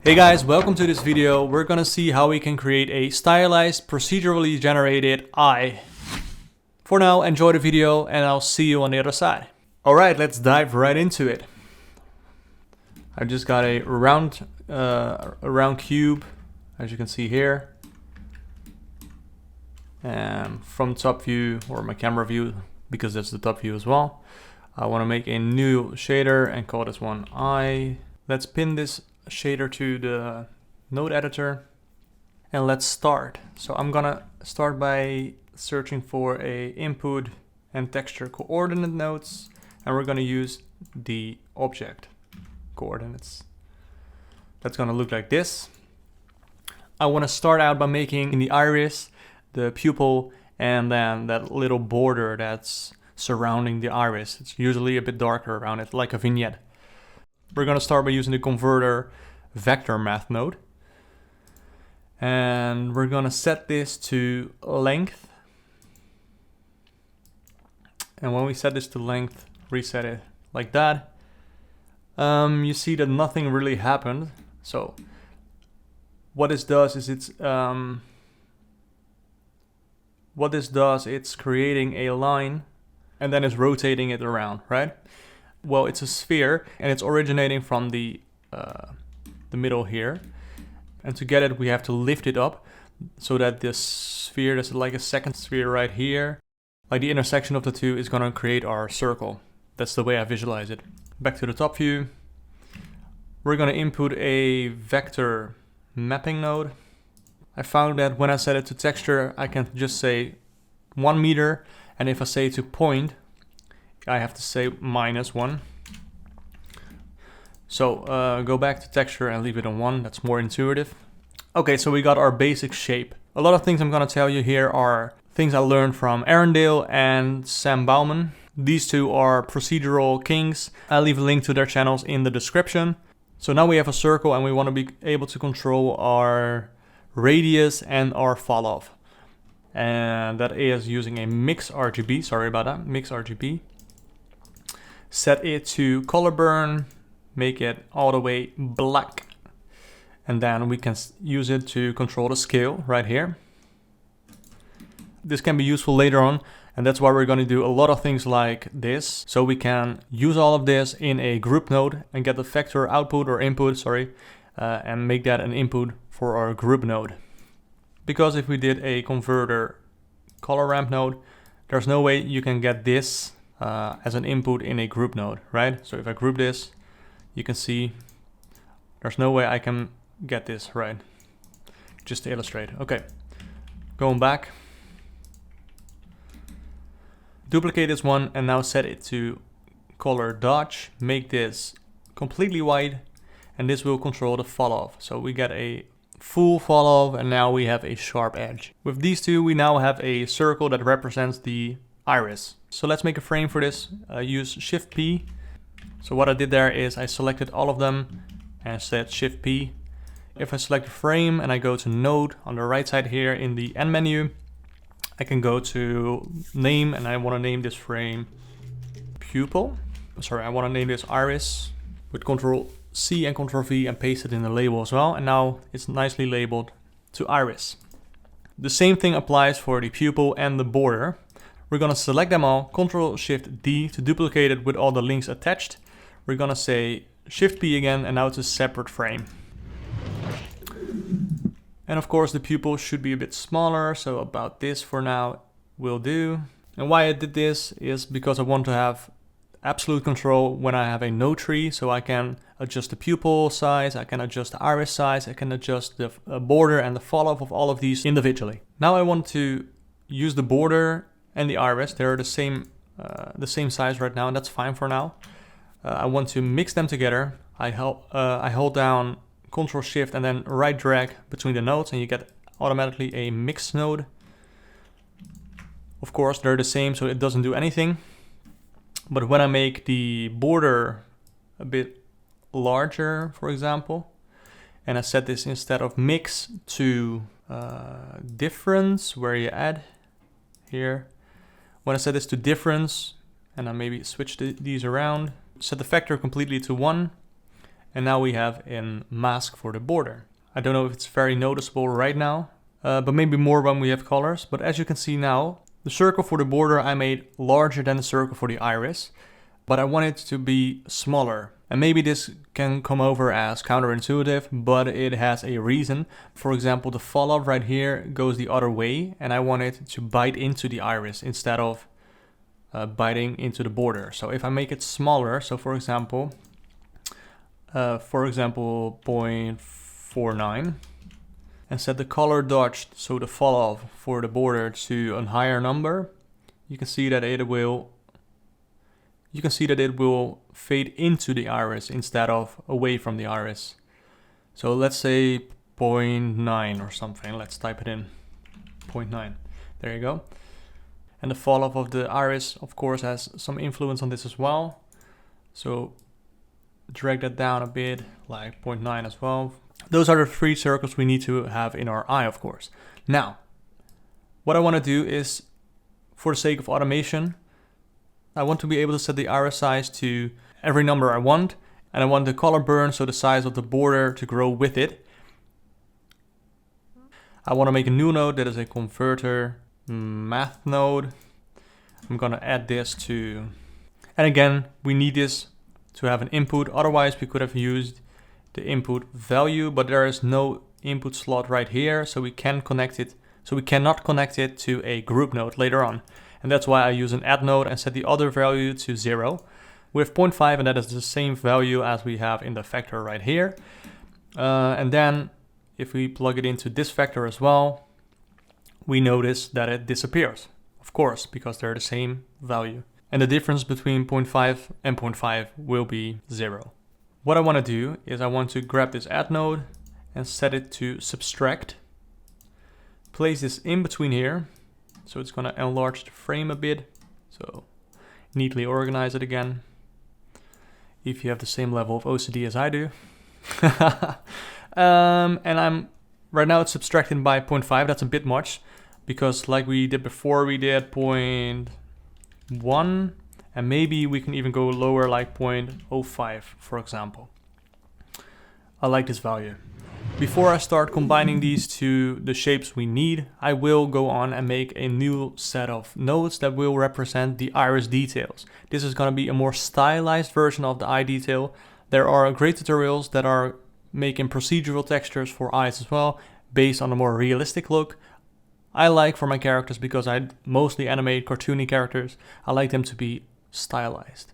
Hey guys, welcome to this video. We're gonna see how we can create a stylized, procedurally generated eye. For now, enjoy the video and I'll see you on the other side. Alright, let's dive right into it. I just got a round cube, as you can see here. And from top view, or my camera view, because that's the top view as well, I want to make a new shader and call this one eye. Let's pin this shader to the node editor and let's start. So I'm gonna start by searching for a input and texture coordinate nodes, and we're gonna use the object coordinates. That's gonna look like this. I want to start out by making the iris, the pupil, and then that little border that's surrounding the iris. It's usually a bit darker around it, like a vignette. We're going to start by using the converter vector math node. And we're going to set this to length. And when we set this to length, reset it like that. You see that nothing really happened. So what this does is it's creating a line and then it's rotating it around, right? Well, it's a sphere and it's originating from the middle here. And to get it, we have to lift it up so that this sphere, there's like a second sphere right here. Like the intersection of the two is gonna create our circle. That's the way I visualize it. Back to the top view. We're gonna input a vector mapping node. I found that when I set it to texture, I can just say 1 meter. And if I say to point, I have to say -1. So go back to texture and leave it on 1. That's more intuitive. Okay, so we got our basic shape. A lot of things I'm gonna tell you here are things I learned from Arendelle and Sam Bauman. These two are procedural kings. I'll leave a link to their channels in the description. So now we have a circle and we want to be able to control our radius and our fall off. And that is using a mix RGB, sorry about that, mix RGB. Set it to color burn, make it all the way black. And then we can use it to control the scale right here. This can be useful later on, and that's why we're going to do a lot of things like this. So we can use all of this in a group node and get the vector output or input, and make that an input for our group node. Because if we did a converter color ramp node, there's no way you can get this as an input in a group node, right? So if I group this, you can see there's no way I can get this, right? Just to illustrate. Okay, going back. Duplicate this one and now set it to color dodge. Make this completely white and this will control the fall off. So we get a full fall off and now we have a sharp edge. With these two we now have a circle that represents the iris. So let's make a frame for this. Use Shift P. So what I did there is I selected all of them and said Shift P. If I select a frame and I go to node on the right side here in the end menu, I can go to name and I want to name this frame pupil. Sorry, I want to name this iris with Control C and Control V and paste it in the label as well. And now it's nicely labeled to iris. The same thing applies for the pupil and the border. We're going to select them all, Control Shift D to duplicate it with all the links attached. We're going to say Shift P again and now it's a separate frame. And of course the pupil should be a bit smaller, so about this for now will do. And why I did this is because I want to have absolute control when I have a node tree, so I can adjust the pupil size, I can adjust the iris size, I can adjust the border and the fall off of all of these individually. Now I want to use the border and the iris. They're the same size right now, and that's fine for now. I want to mix them together. I hold down Control Shift and then right drag between the nodes and you get automatically a mix node. Of course they're the same, so it doesn't do anything. But when I make the border a bit larger, for example, and I set this instead of mix to difference, where you add here. When I set this to difference and I maybe switch these around, set the factor completely to 1. And now we have a mask for the border. I don't know if it's very noticeable right now, but maybe more when we have colors. But as you can see now, the circle for the border I made larger than the circle for the iris, but I want it to be smaller. And maybe this can come over as counterintuitive, but it has a reason. For example, the fallout right here goes the other way, and I want it to bite into the iris instead of biting into the border. So if I make it smaller, so for example 0.49, and set the color dodged, so the fallout for the border, to a higher number, you can see that it will fade into the iris instead of away from the iris. So let's say 0.9 or something. Let's type it in. 0.9. There you go. And the fallout of the iris, of course, has some influence on this as well. So drag that down a bit, like 0.9 as well. Those are the 3 circles we need to have in our eye, of course. Now, what I want to do is, for the sake of automation, I want to be able to set the iris size to every number I want, and I want the color burn, so the size of the border, to grow with it. I want to make a new node that is a converter math node. I'm going to add this to, and again, we need this to have an input, otherwise we could have used the input value, but there is no input slot right here, so we cannot connect it to a group node later on. And that's why I use an add node and set the other value to 0 with 0.5, and that is the same value as we have in the vector right here. And then if we plug it into this vector as well, we notice that it disappears, of course, because they're the same value. And the difference between 0.5 and 0.5 will be 0. What I want to do is I want to grab this add node and set it to subtract. Place this in between here. So it's going to enlarge the frame a bit. So neatly organize it again. If you have the same level of OCD as I do. And right now it's subtracting by 0.5. That's a bit much, because like we did before, we did 0.1. And maybe we can even go lower, like 0.05, for example. I like this value. Before I start combining these to the shapes we need, I will go on and make a new set of nodes that will represent the iris details. This is going to be a more stylized version of the eye detail. There are great tutorials that are making procedural textures for eyes as well, based on a more realistic look. I like for my characters, because I mostly animate cartoony characters, I like them to be stylized.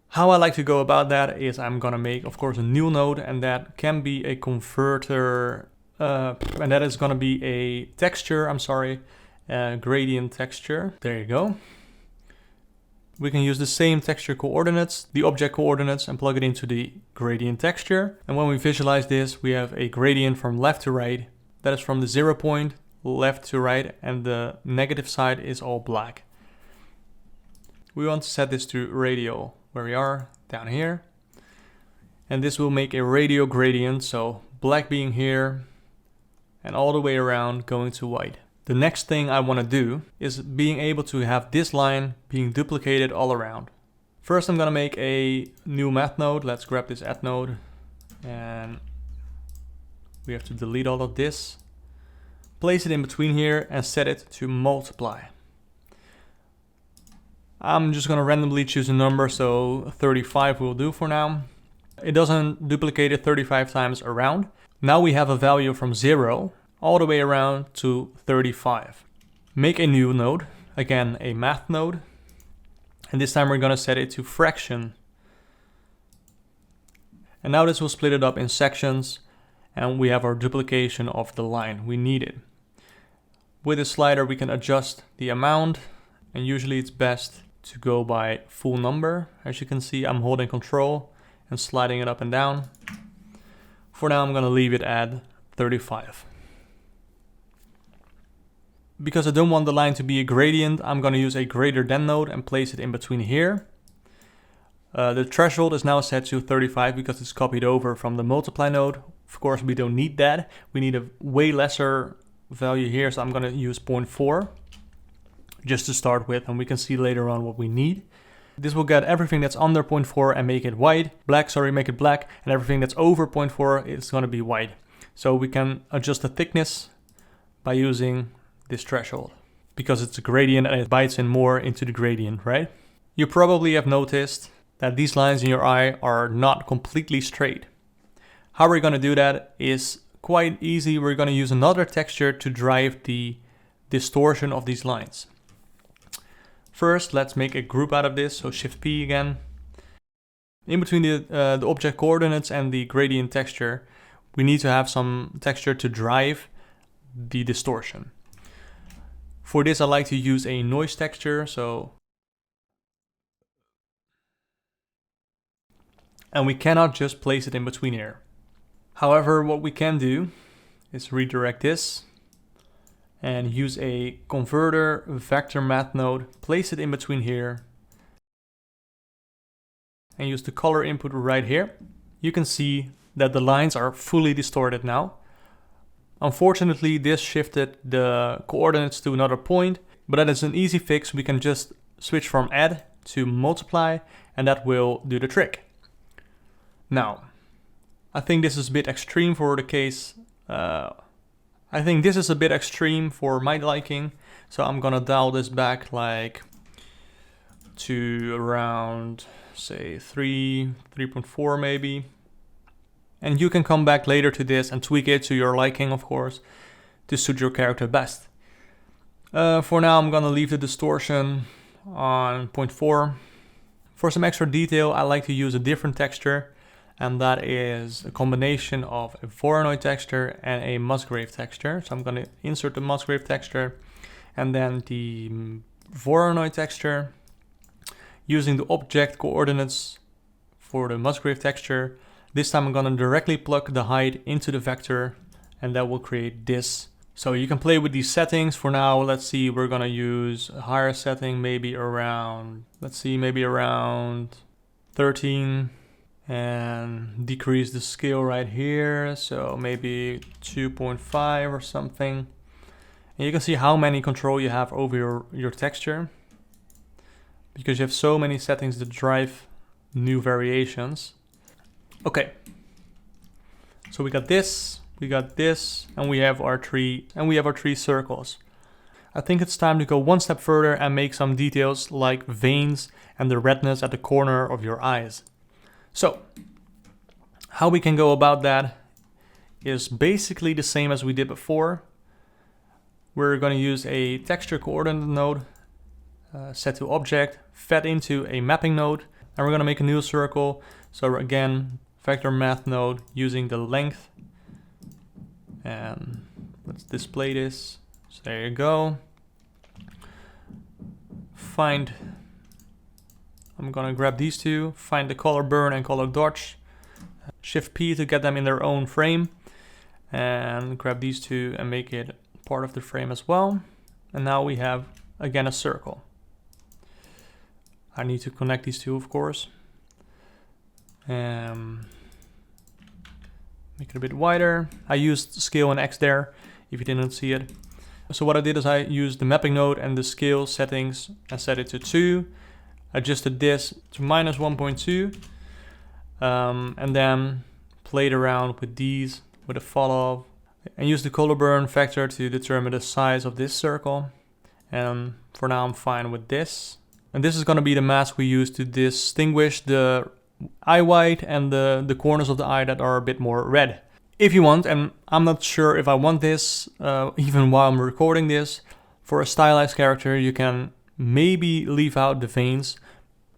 How I like to go about that is I'm gonna make, of course, a new node, and that can be a converter, and that is gonna be a texture, gradient texture. There you go. We can use the same texture coordinates, the object coordinates, and plug it into the gradient texture. And when we visualize this, we have a gradient from left to right. That is from the 0 point, left to right, and the negative side is all black. We want to set this to radial, where we are, down here. And this will make a radial gradient, so black being here, and all the way around going to white. The next thing I want to do is being able to have this line being duplicated all around. First I'm going to make a new math node. Let's grab this add node, and we have to delete all of this. Place it in between here and set it to multiply. I'm just going to randomly choose a number, so 35 will do for now. It doesn't duplicate it 35 times around. Now we have a value from 0 all the way around to 35. Make a new node, again a math node, and this time we're going to set it to fraction. And now this will split it up in sections, and we have our duplication of the line we needed. With a slider we can adjust the amount, and usually it's best to go by full number. As you can see, I'm holding control and sliding it up and down. For now I'm going to leave it at 35. Because I don't want the line to be a gradient, I'm going to use a greater than node and place it in between here. The threshold is now set to 35 because it's copied over from the multiply node. Of course we don't need that. We need a way lesser value here, so I'm going to use 0.4 just to start with, and we can see later on what we need. This will get everything that's under 0.4 and make it white, make it black, and everything that's over 0.4 is going to be white. So we can adjust the thickness by using this threshold, because it's a gradient and it bites in more into the gradient, right? You probably have noticed that these lines in your eye are not completely straight. How we're going to do that is quite easy. We're going to use another texture to drive the distortion of these lines. First, let's make a group out of this, so Shift P again. In between the object coordinates and the gradient texture, we need to have some texture to drive the distortion. For this, I like to use a noise texture, and we cannot just place it in between here. However, what we can do is redirect this and use a converter vector math node, place it in between here, and use the color input right here. You can see that the lines are fully distorted now. Unfortunately, this shifted the coordinates to another point, but that is an easy fix. We can just switch from add to multiply, and that will do the trick. Now, I think this is a bit extreme for the case. I think this is a bit extreme for my liking, so I'm gonna dial this back like to around, say 3.4 maybe. And you can come back later to this and tweak it to your liking, of course, to suit your character best. For now, I'm gonna leave the distortion on 0.4. For some extra detail, I like to use a different texture, and that is a combination of a Voronoi texture and a Musgrave texture. So I'm going to insert the Musgrave texture and then the Voronoi texture. Using the object coordinates for the Musgrave texture, this time I'm going to directly plug the height into the vector, and that will create this. So you can play with these settings. For now, let's see, we're going to use a higher setting, maybe around, maybe around 13. And decrease the scale right here, so maybe 2.5 or something. And you can see how many control you have over your texture, because you have so many settings that drive new variations. Okay, so we got this, and we have our three circles. I think it's time to go one step further and make some details like veins and the redness at the corner of your eyes. So, how we can go about that is basically the same as we did before. We're going to use a texture coordinate node, set to object, fed into a mapping node, and we're going to make a new circle. So again, vector math node using the length, and let's display this. So there you go. I'm gonna grab these two, find the color burn and color dodge, Shift P to get them in their own frame, and grab these two and make it part of the frame as well. And now we have, again, a circle. I need to connect these two, of course. Make it a bit wider. I used scale and X there, if you didn't see it. So what I did is I used the mapping node and the scale settings and set it to 2. Adjusted this to -1.2, and then played around with these with a follow, and used the color burn factor to determine the size of this circle. And for now I'm fine with this. And this is going to be the mask we use to distinguish the eye white and the corners of the eye that are a bit more red. If you want, and I'm not sure if I want this even while I'm recording this, for a stylized character you can maybe leave out the veins,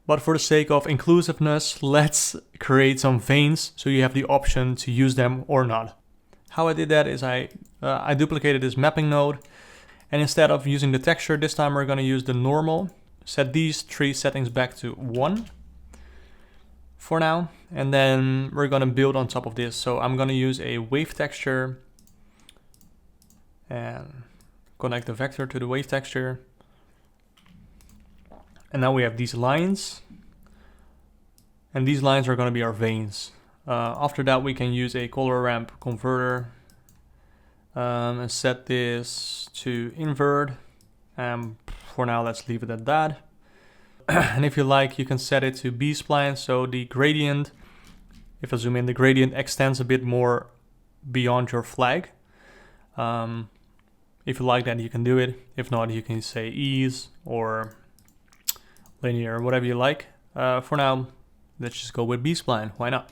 but for the sake of inclusiveness, let's create some veins so you have the option to use them or not. How I did that is I duplicated this mapping node, and instead of using the texture, this time we're going to use the normal. Set these three settings back to 1 for now, and then we're going to build on top of this. So I'm going to use a wave texture and connect the vector to the wave texture. And now we have these lines, and these lines are going to be our veins. After that, we can use a color ramp converter and set this to invert. For now, let's leave it at that. And if you like, you can set it to B-spline, so the gradient, if I zoom in, the gradient extends a bit more beyond your flag. If you like that, you can do it. If not, you can say ease or linear, whatever you like. For now, let's just go with B-spline. Why not?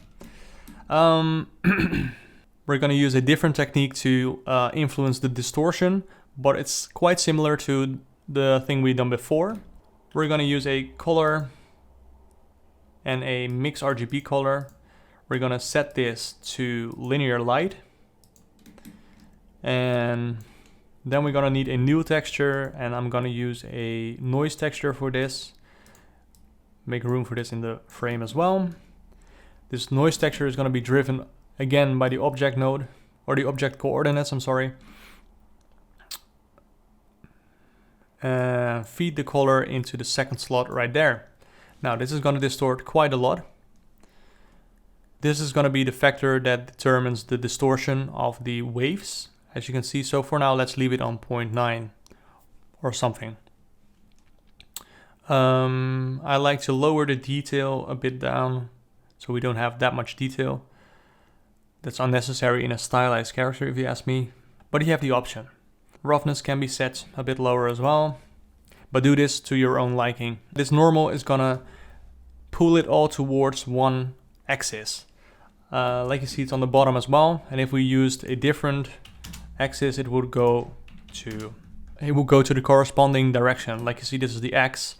We're going to use a different technique to influence the distortion, but it's quite similar to the thing we've done before. We're going to use a color and a mix RGB color. We're going to set this to linear light. And then we're going to need a new texture, and I'm going to use a noise texture for this. Make room for this in the frame as well. This noise texture is going to be driven again by the object node, or the object coordinates, I'm sorry. Feed the color into the second slot right there. Now this is going to distort quite a lot. This is going to be the factor that determines the distortion of the waves, as you can see. So for now, let's leave it on 0.9 or something. I like to lower the detail a bit down so we don't have that much detail. That's unnecessary in a stylized character, if you ask me. But you have the option. Roughness can be set a bit lower as well, but do this to your own liking. This normal is gonna pull it all towards one axis. Like you see, it's on the bottom as well. And if we used a different axis, it would go to the corresponding direction. Like you see, this is the X,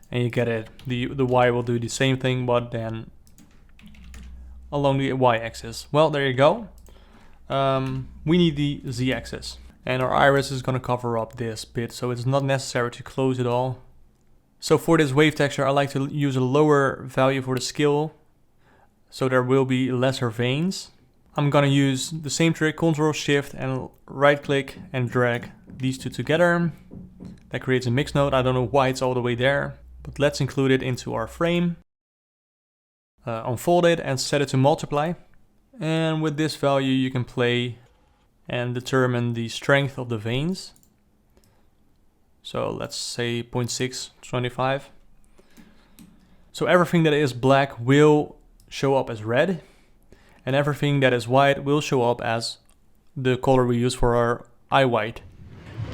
and you get it. The Y will do the same thing, but then along the Y-axis. Well, there you go. We need the Z-axis, and our iris is going to cover up this bit, so it's not necessary to close it all. So for this wave texture, I like to use a lower value for the scale, so there will be lesser veins. I'm going to use the same trick, Ctrl-Shift and right-click and drag these two together. That creates a mix node. I don't know why it's all the way there, but let's include it into our frame. Unfold it and set it to multiply. And with this value you can play and determine the strength of the veins. So let's say 0.625. So everything that is black will show up as red, and everything that is white will show up as the color we use for our eye white.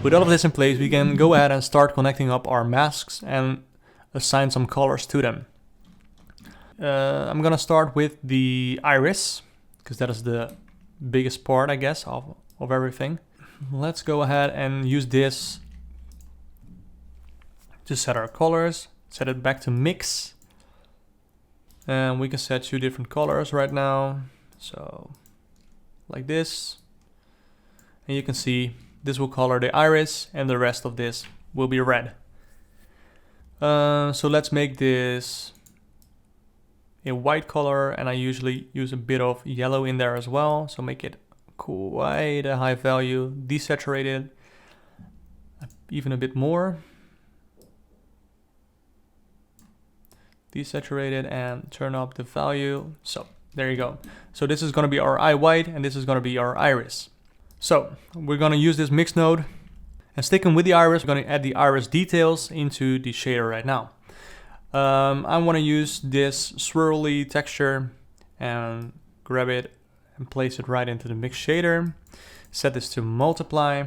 With all of this in place, we can go ahead and start connecting up our masks and assign some colors to them. I'm gonna start with the iris, because that is the biggest part, I guess, of everything. Let's go ahead and use this to set our colors. Set it back to mix. And we can set 2 different colors right now. So, like this. And you can see this will color the iris, and the rest of this will be red. So let's make this a white color, and I usually use a bit of yellow in there as well, so make it quite a high value, desaturated even a bit more, desaturated, and turn up the value. So there you go. So this is going to be our eye white, and this is going to be our iris. So we're going to use this mix node, and sticking with the iris, we're going to add the iris details into the shader right now. I want to use this swirly texture and grab it and place it right into the mix shader. Set this to multiply,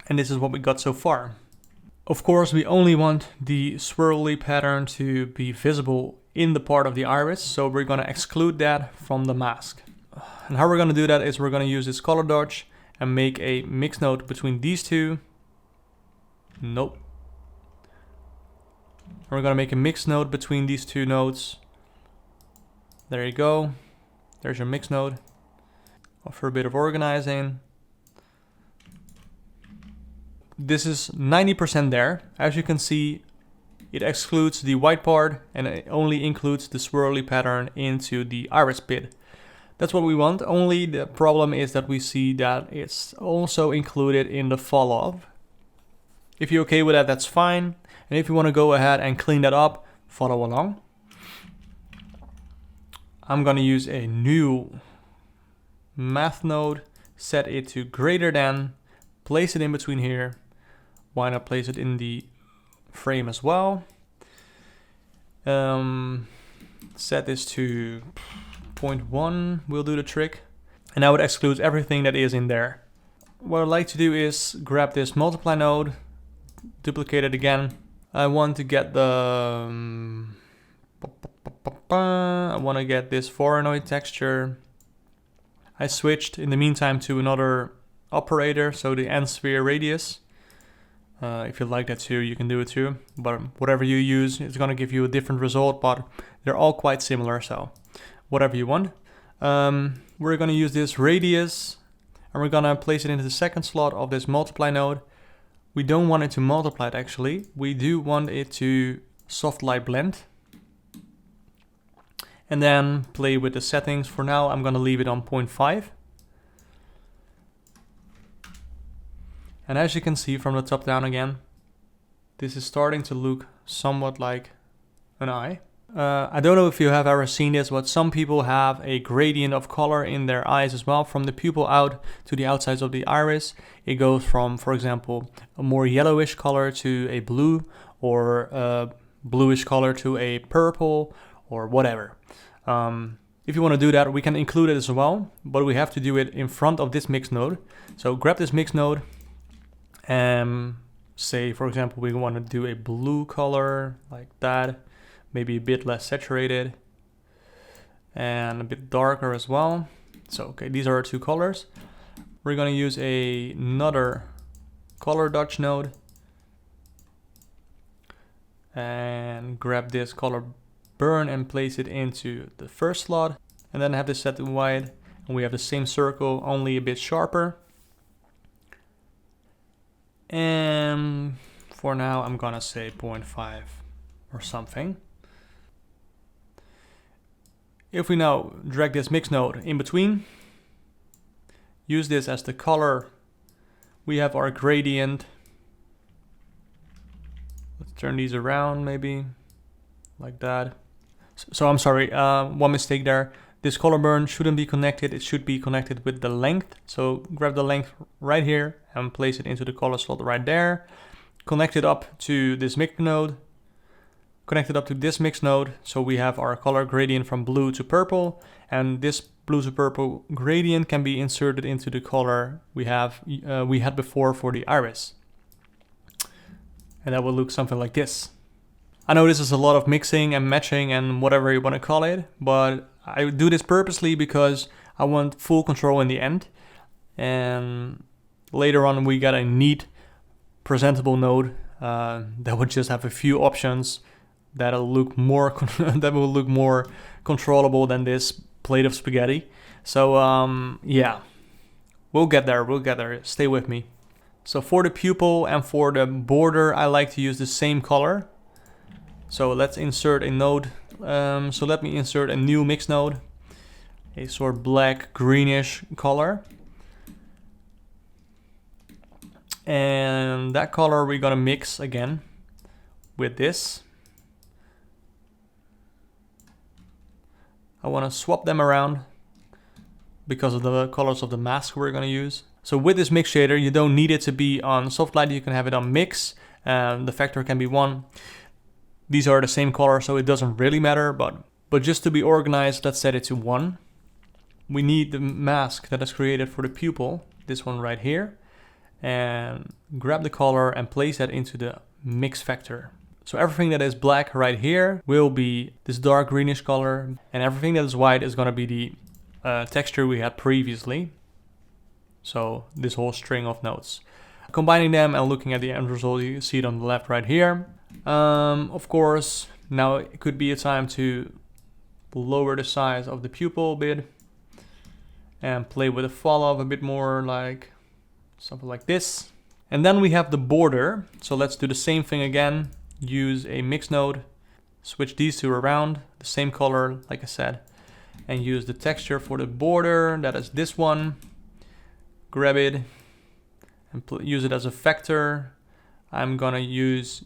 and this is what we got so far. Of course, we only want the swirly pattern to be visible in the part of the iris, so we're going to exclude that from the mask. And how we're going to do that is we're going to use this color dodge and make a mix node between these two. Nope. We're going to make a mix node between these 2 nodes. There you go. There's your mix node. For a bit of organizing. This is 90% there. As you can see, it excludes the white part, and it only includes the swirly pattern into the iris bit. That's what we want. Only the problem is that we see that it's also included in the fall off. If you're okay with that, that's fine. And if you want to go ahead and clean that up, follow along. I'm going to use a new math node, set it to greater than, place it in between here. Why not place it in the frame as well? Set this to 0.1 will do the trick. And now it excludes everything that is in there. What I'd like to do is grab this multiply node, duplicate it again. I want to get the I want to get this Voronoi texture. I switched in the meantime to another operator, so the end sphere radius. If you like that too, you can do it too. But whatever you use, it's going to give you a different result, but they're all quite similar, so whatever you want. We're going to use this radius, and we're going to place it into the second slot of this multiply node. We don't want it to multiply actually. We do want it to soft light blend. And then play with the settings. For now, I'm going to leave it on 0.5. And as you can see from the top down again, this is starting to look somewhat like an eye. I don't know if you have ever seen this, but some people have a gradient of color in their eyes as well. From the pupil out to the outsides of the iris, it goes from, for example, a more yellowish color to a blue, or a bluish color to a purple, or whatever. If you want to do that, we can include it as well, but we have to do it in front of this mix node. So grab this mix node and say, for example, we want to do a blue color like that, maybe a bit less saturated and a bit darker as well. So, okay, these are our two colors. We're going to use another color dodge node and grab this color burn and place it into the first slot, and then have this set to white, and we have the same circle, only a bit sharper. And for now I'm gonna say 0.5 or something. If we now drag this mix node in between, use this as the color, we have our gradient. Let's turn these around maybe like that. So I'm sorry, one mistake there. This color burn shouldn't be connected, it should be connected with the length. So grab the length right here and place it into the color slot right there. Connect it up to this mix node. Connect it up to this mix node. So we have our color gradient from blue to purple. And this blue to purple gradient can be inserted into the color we had before for the iris. And that will look something like this. I know this is a lot of mixing and matching and whatever you want to call it, but I do this purposely because I want full control in the end. And later on we got a neat presentable node that would just have a few options that'll look more that will look more controllable than this plate of spaghetti. So yeah, we'll get there, stay with me. So for the pupil and for the border, I like to use the same color. So let's insert a node. So let me insert a new mix node, a sort of black greenish color. And that color we're gonna mix again with this. I wanna swap them around because of the colors of the mask we're gonna use. So with this mix shader, you don't need it to be on soft light, you can have it on mix, and the factor can be 1. These are the same color, so it doesn't really matter, but just to be organized, let's set it to 1. We need the mask that is created for the pupil, this one right here, and grab the color and place that into the mix factor. So everything that is black right here will be this dark greenish color, and everything that is white is going to be the texture we had previously. So this whole string of nodes. Combining them and looking at the end result, you see it on the left right here. Of course, now it could be a time to lower the size of the pupil a bit and play with the fall off a bit more, like something like this. And then we have the border. So let's do the same thing again. Use a mix node, switch these two around, the same color like I said, and use the texture for the border, that is this one. Grab it and use it as a vector. I'm gonna use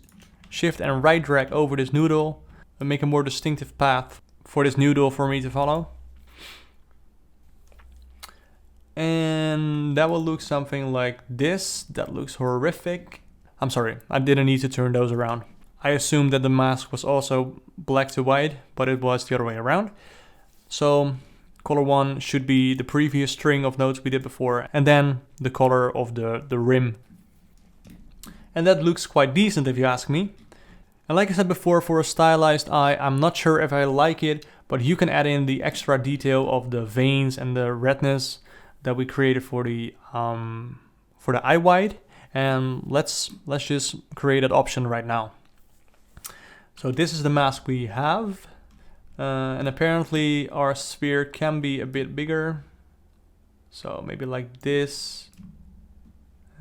shift and right drag over this noodle and make a more distinctive path for this noodle for me to follow. And that will look something like this. That looks horrific. I'm sorry, I didn't need to turn those around. I assumed that the mask was also black to white, but it was the other way around. So color 1 should be the previous string of nodes we did before, and then the color of the rim. And that looks quite decent if you ask me. And like I said before, for a stylized eye, I'm not sure if I like it, but you can add in the extra detail of the veins and the redness that we created for the eye white. And let's just create that option right now. So this is the mask we have. And apparently our sphere can be a bit bigger. So maybe like this.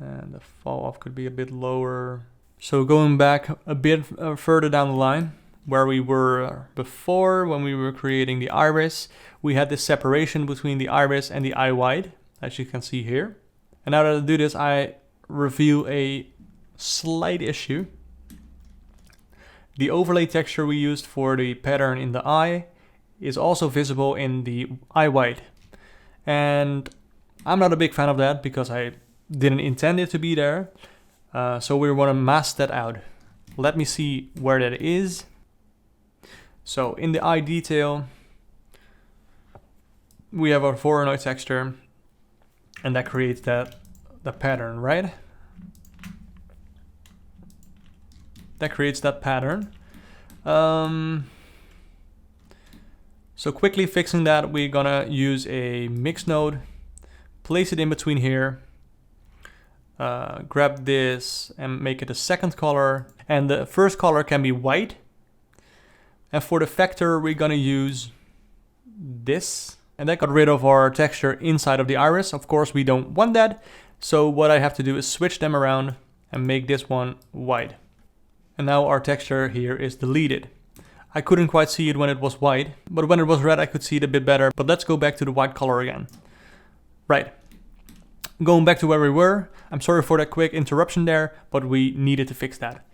And the fall off could be a bit lower. So going back a bit further down the line, where we were before when we were creating the iris, we had this separation between the iris and the eye white, as you can see here. And now that I do this, I reveal a slight issue. The overlay texture we used for the pattern in the eye is also visible in the eye white. And I'm not a big fan of that because I didn't intend it to be there. So we want to mask that out. Let me see where that is. So in the eye detail, we have our Voronoi texture, and that creates the pattern, right? That creates that pattern. So quickly fixing that, we're gonna use a mix node, place it in between here, grab this and make it a second color. And the first color can be white. And for the vector, we're gonna use this. And that got rid of our texture inside of the iris. Of course, we don't want that. So what I have to do is switch them around and make this one white. And now our texture here is deleted. I couldn't quite see it when it was white, but when it was red, I could see it a bit better. But let's go back to the white color again. Right. Going back to where we were. I'm sorry for that quick interruption there, but we needed to fix that.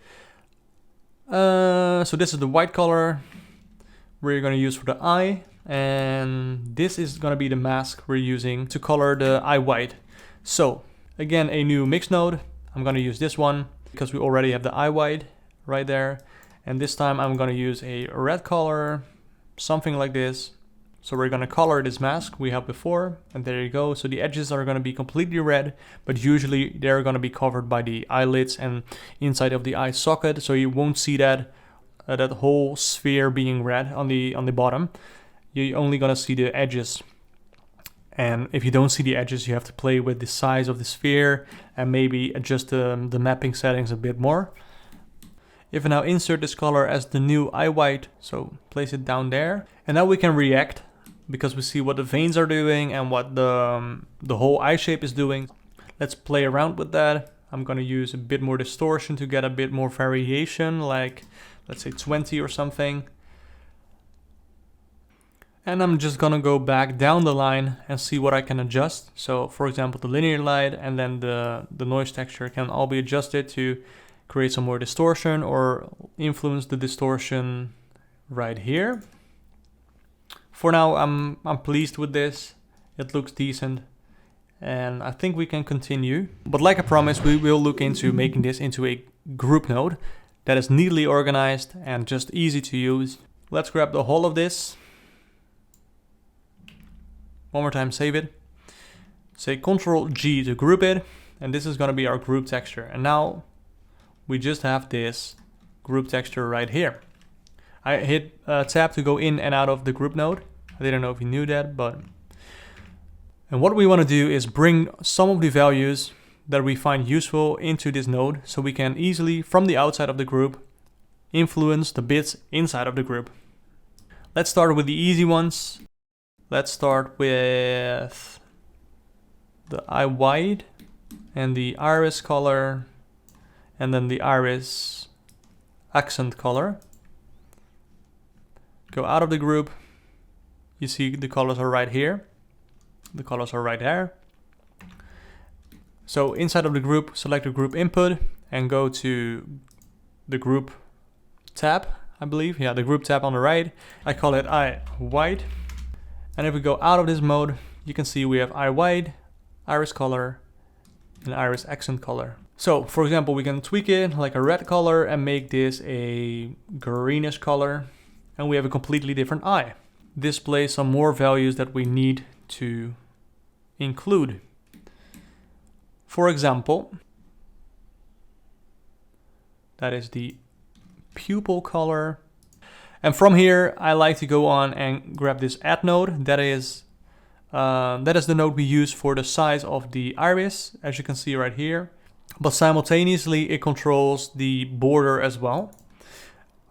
So this is the white color we're going to use for the eye. And this is going to be the mask we're using to color the eye white. So again, a new mix node. I'm going to use this one because we already have the eye white right there. And this time I'm going to use a red color, something like this. So we're going to color this mask we have before, and there you go. So the edges are going to be completely red, but usually they're going to be covered by the eyelids and inside of the eye socket. So you won't see that that whole sphere being red on the bottom. You're only going to see the edges. And if you don't see the edges, you have to play with the size of the sphere and maybe adjust the mapping settings a bit more. If I now insert this color as the new eye white, so place it down there. And now we can react because we see what the veins are doing and what the whole eye shape is doing. Let's play around with that. I'm going to use a bit more distortion to get a bit more variation, like let's say 20 or something. And I'm just going to go back down the line and see what I can adjust. So for example, the linear light and then the noise texture can all be adjusted to create some more distortion or influence the distortion right here. For now, I'm pleased with this. It looks decent and I think we can continue. But like I promised, we will look into making this into a group node that is neatly organized and just easy to use. Let's grab the whole of this. One more time, save it. Say Ctrl G to group it. And this is going to be our group texture. And now we just have this group texture right here. I hit tab to go in and out of the group node. I didn't know if you knew that, but... And what we want to do is bring some of the values that we find useful into this node so we can easily, from the outside of the group, influence the bits inside of the group. Let's start with the easy ones. Let's start with the eye white and the iris color. And then the iris accent color. Go out of the group. You see the colors are right here. The colors are right there. So inside of the group, select the group input and go to the group tab, I believe. Yeah, the group tab on the right. I call it eye white. And if we go out of this mode, you can see we have eye white, iris color, and iris accent color. So for example, we can tweak it like a red color and make this a greenish color, and we have a completely different eye. Display some more values that we need to include. For example, that is the pupil color. And from here, I like to go on and grab this add node. That is the node we use for the size of the iris, as you can see right here. But simultaneously, it controls the border as well.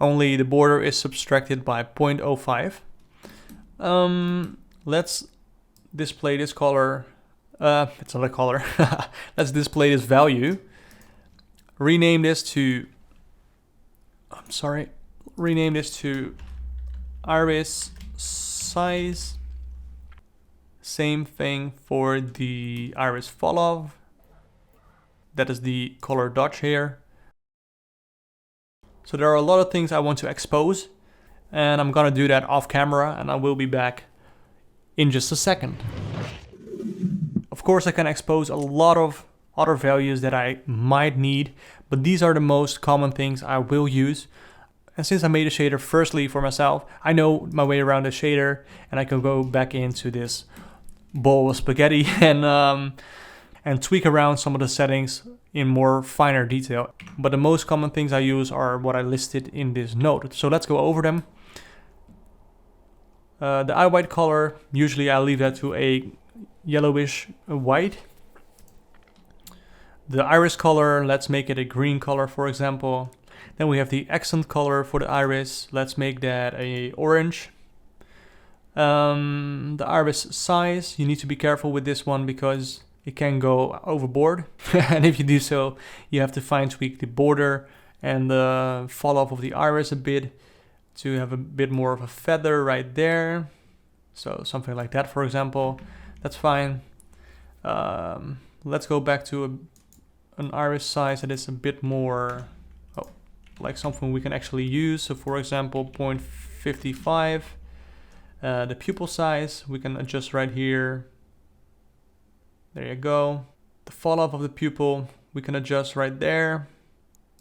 Only the border is subtracted by 0.05. Let's display this color. It's not a color. Let's display this value. Rename this to iris size. Same thing for the iris follow. That is the color dodge here. So there are a lot of things I want to expose, and I'm gonna do that off camera, and I will be back in just a second. Of course, I can expose a lot of other values that I might need, but these are the most common things I will use. And since I made a shader firstly for myself, I know my way around the shader, and I can go back into this bowl of spaghetti and tweak around some of the settings in more finer detail. But the most common things I use are what I listed in this note. So let's go over them. The eye white color, usually I leave that to a yellowish white. The iris color, let's make it a green color, for example. Then we have the accent color for the iris. Let's make that a orange. The iris size, you need to be careful with this one because it can go overboard. And if you do so, you have to fine tweak the border and the fall off of the iris a bit to have a bit more of a feather right there. So something like that, for example, that's fine. Let's go back to an iris size that is a bit more, like something we can actually use. So for example, 0.55. The pupil size, we can adjust right here. There you go. The fall off of the pupil, we can adjust right there.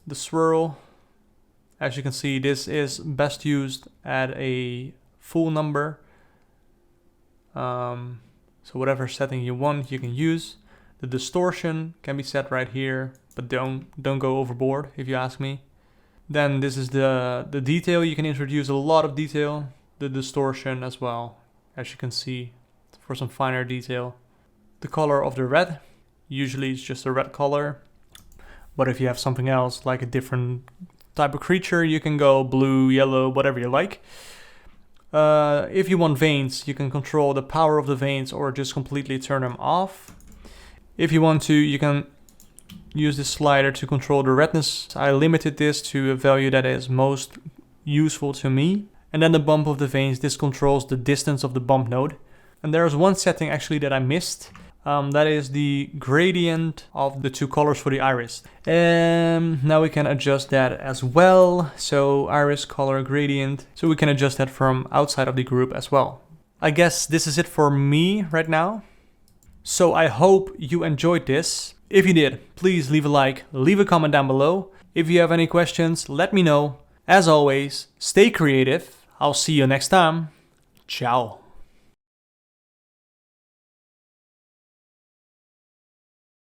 The swirl, as you can see, this is best used at a full number. So whatever setting you want, you can use. The distortion can be set right here, but don't go overboard if you ask me. Then this is the detail. You can introduce a lot of detail. The distortion as well, as you can see, for some finer detail. The color of the red, usually it's just a red color, but if you have something else like a different type of creature, you can go blue, yellow, whatever you like. If you want veins, you can control the power of the veins or just completely turn them off. If you want to, you can use this slider to control the redness. I limited this to a value that is most useful to me. And then the bump of the veins, this controls the distance of the bump node. And there's one setting actually that I missed. That is the gradient of the two colors for the iris. And now we can adjust that as well. So iris color gradient. So we can adjust that from outside of the group as well. I guess this is it for me right now. So I hope you enjoyed this. If you did, please leave a like, leave a comment down below. If you have any questions, let me know. As always, stay creative. I'll see you next time. Ciao.